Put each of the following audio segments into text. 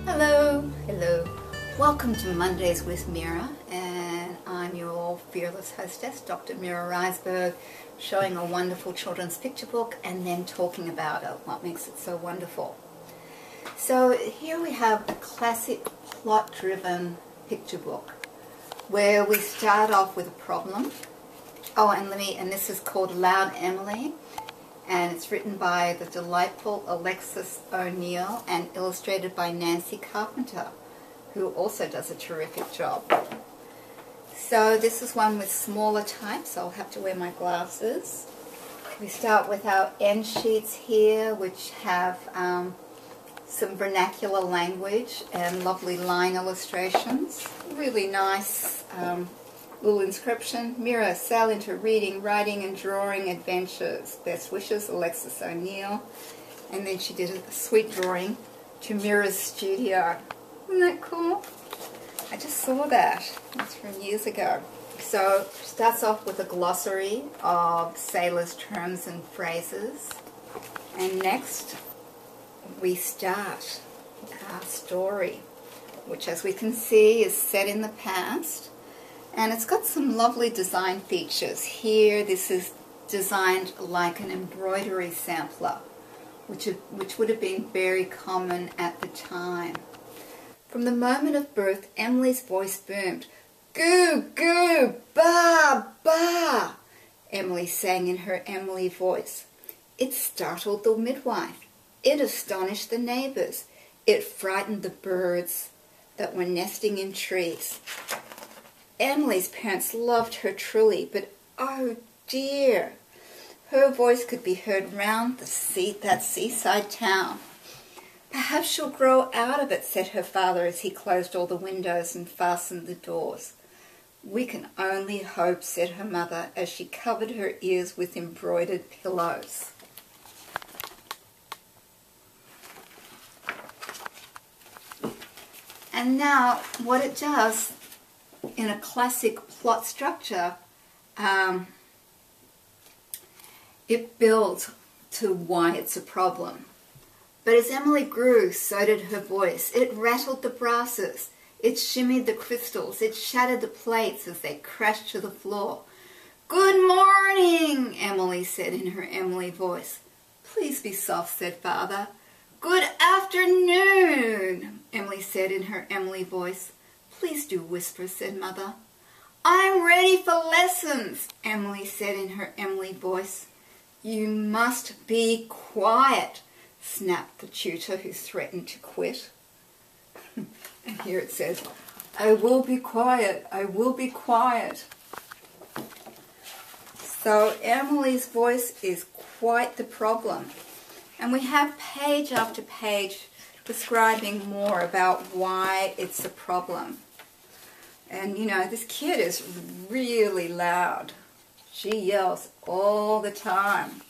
Hello, hello. Welcome to Mondays with Mira, and I'm your fearless hostess, Dr. Mira Reisberg, showing a wonderful children's picture book and then talking about it, what makes it so wonderful. So here we have a classic plot-driven picture book where we start off with a problem. Oh, and this is called Loud Emily, and it's written by the delightful Alexis O'Neill and illustrated by Carpenter, who also does a terrific job. So this is one with smaller type, so I'll have to wear my glasses. We start with our end sheets here, which have some vernacular language and lovely line illustrations. Really nice little inscription. Mira, sail into reading, writing and drawing adventures. Best wishes, Alexis O'Neill. And then she did a sweet drawing to Mira's studio. Isn't that cool? I just saw that. That's from years ago. So starts off with a glossary of sailors' terms and phrases. And next we start our story, which as we can see is set in the past. And it's got some lovely design features. Here, this is designed like an embroidery sampler, which would have been very common at the time. From the moment of birth, Emily's voice boomed. Goo, goo, ba, ba, Emily sang in her Emily voice. It startled the midwife. It astonished the neighbors. It frightened the birds that were nesting in trees. Emily's parents loved her truly, but oh dear, her voice could be heard round that seaside town. Perhaps she'll grow out of it, said her father as he closed all the windows and fastened the doors. We can only hope, said her mother as she covered her ears with embroidered pillows. And now what it does, in a classic plot structure, it builds to why it's a problem. But as Emily grew, so did her voice. It rattled the brasses. It shimmied the crystals. It shattered the plates as they crashed to the floor. Good morning, Emily said in her Emily voice. Please be soft, said Father. Good afternoon, Emily said in her Emily voice. Please do whisper, said Mother. I'm ready for lessons, Emily said in her Emily voice. You must be quiet, snapped the tutor who threatened to quit. And here it says, I will be quiet, I will be quiet. So Emily's voice is quite the problem. And we have page after page describing more about why it's a problem. And you know, this kid is really loud. She yells all the time.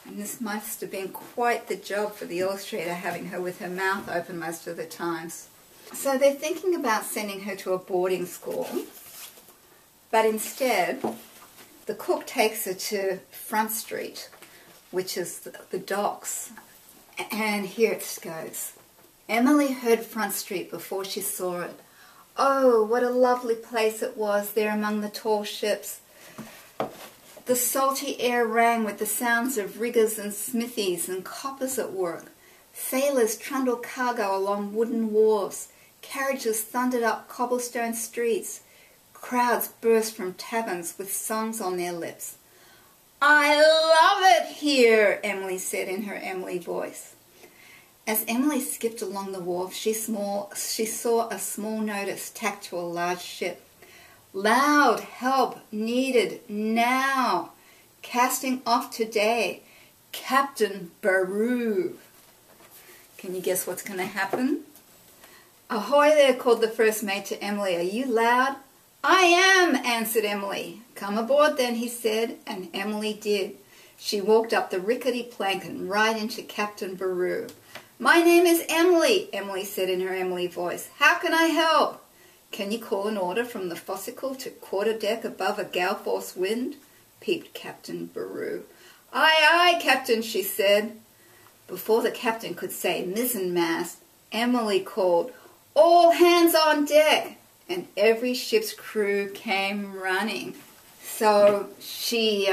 And this must have been quite the job for the illustrator, having her with her mouth open most of the times. So they're thinking about sending her to a boarding school, but instead the cook takes her to Front Street, which is the docks. And here it goes. Emily heard Front Street before she saw it. Oh, what a lovely place it was there among the tall ships. The salty air rang with the sounds of riggers and smithies and coppers at work. Sailors trundled cargo along wooden wharves. Carriages thundered up cobblestone streets. Crowds burst from taverns with songs on their lips. I love it here, Emily said in her Emily voice. As Emily skipped along the wharf, she saw a small notice tacked to a large ship. Loud help needed now. Casting off today. Captain Baru. Can you guess what's going to happen? Ahoy there, called the first mate to Emily. Are you loud? I am, answered Emily. Come aboard then, he said, and Emily did. She walked up the rickety plank and right into Captain Baru. My name is Emily, Emily said in her Emily voice. How can I help? Can you call an order from the fo'c'sle to quarter-deck above a gale force wind? Peeped Captain Baru. Aye, aye, Captain, she said. Before the captain could say mizzen-mast, Emily called, "All hands on deck!" and every ship's crew came running. So she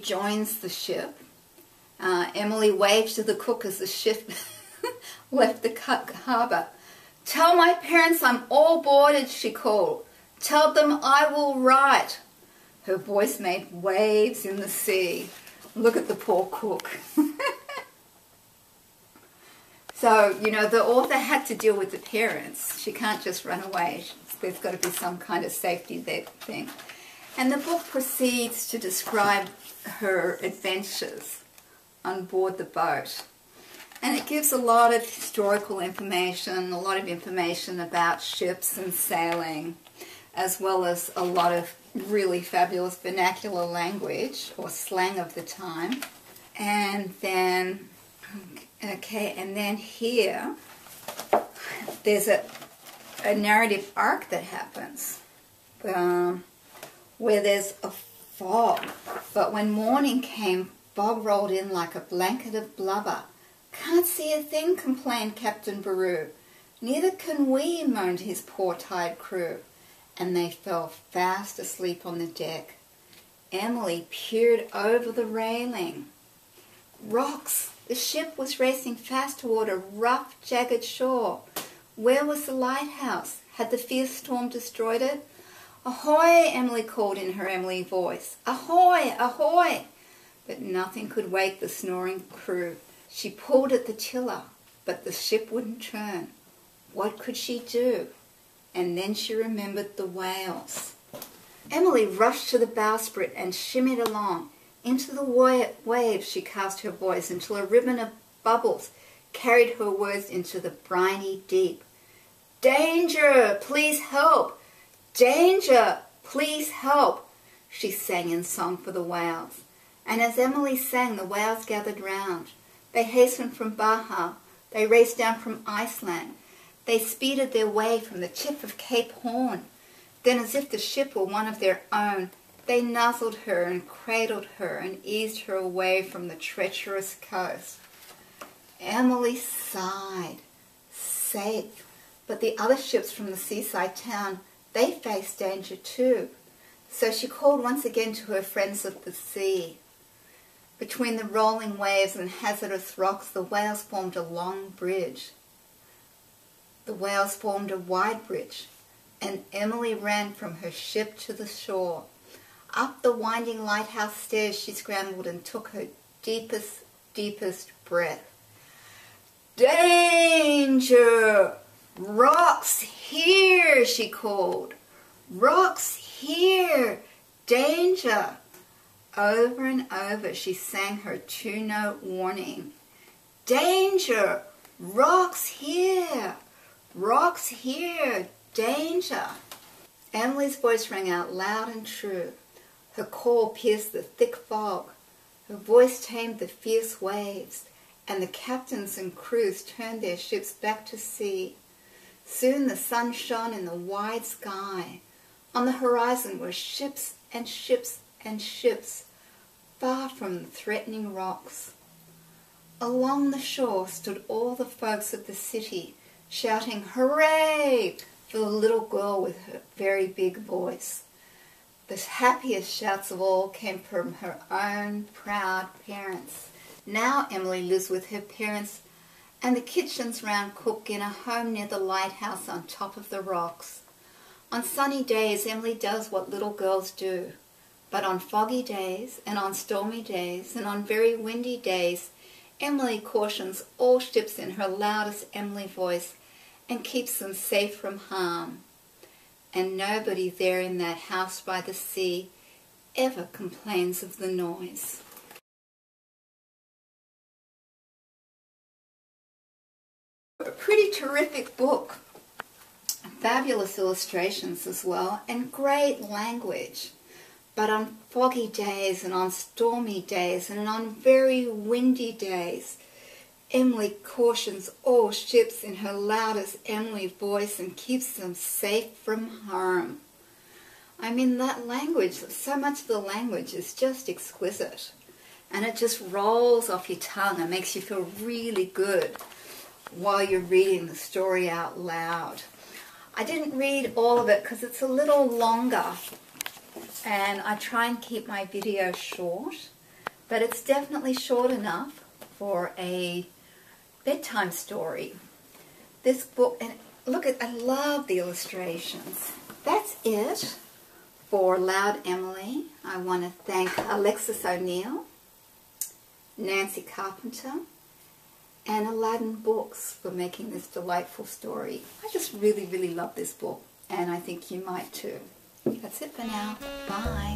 joins the ship. Emily waved to the cook as the ship left the harbour. "Tell my parents I'm all boarded," she called. "Tell them I will write." Her voice made waves in the sea. Look at the poor cook. So, you know, the author had to deal with the parents. She can't just run away. There's got to be some kind of safety thing. And the book proceeds to describe her adventures on board the boat. And it gives a lot of historical information, a lot of information about ships and sailing, as well as a lot of really fabulous vernacular language or slang of the time. And then, okay, and then here, there's a narrative arc that happens where there's a fog. But when morning came, fog rolled in like a blanket of blubber. "Can't see a thing," complained Captain Baru. "Neither can we," moaned his poor tired crew. And they fell fast asleep on the deck. Emily peered over the railing. Rocks! The ship was racing fast toward a rough, jagged shore. Where was the lighthouse? Had the fierce storm destroyed it? "Ahoy!" Emily called in her Emily voice. "Ahoy! Ahoy!" But nothing could wake the snoring crew. She pulled at the tiller, but the ship wouldn't turn. What could she do? And then she remembered the whales. Emily rushed to the bowsprit and shimmied along. Into the waves she cast her voice until a ribbon of bubbles carried her words into the briny deep. "Danger! Please help! Danger! Please help!" she sang in song for the whales. And as Emily sang, the whales gathered round. They hastened from Baja. They raced down from Iceland. They speeded their way from the tip of Cape Horn. Then, as if the ship were one of their own, they nuzzled her and cradled her and eased her away from the treacherous coast. Emily sighed. Safe. But the other ships from the seaside town, they faced danger too. So she called once again to her friends of the sea. Between the rolling waves and hazardous rocks, the whales formed a long bridge. The whales formed a wide bridge, and Emily ran from her ship to the shore. Up the winding lighthouse stairs she scrambled and took her deepest, deepest breath. "Danger! Rocks here!" she called. "Rocks here! Danger!" Over and over she sang her two-note warning. "Danger! Rocks here! Rocks here! Danger!" Emily's voice rang out loud and true. Her call pierced the thick fog. Her voice tamed the fierce waves, and the captains and crews turned their ships back to sea. Soon the sun shone in the wide sky. On the horizon were ships and ships and ships, far from the threatening rocks. Along the shore stood all the folks of the city, shouting "Hooray!" for the little girl with her very big voice. The happiest shouts of all came from her own proud parents. Now Emily lives with her parents and the kitchen's round cook in a home near the lighthouse on top of the rocks. On sunny days, Emily does what little girls do. But on foggy days, and on stormy days, and on very windy days, Emily cautions all ships in her loudest Emily voice and keeps them safe from harm. And nobody there in that house by the sea ever complains of the noise. A pretty terrific book. Fabulous illustrations as well, and great language. But on foggy days and on stormy days and on very windy days, Emily cautions all ships in her loudest Emily voice and keeps them safe from harm. I mean, that language, so much of the language is just exquisite. And it just rolls off your tongue and makes you feel really good. while you're reading the story out loud. I didn't read all of it because it's a little longer, and I try and keep my video short, but it's definitely short enough for a bedtime story. This book, and look at, I love the illustrations. That's it for Loud Emily. I want to thank Alexis O'Neill, Nancy Carpenter, and Aladdin Books for making this delightful story. I just really, really love this book, and I think you might too. That's it for now. Bye.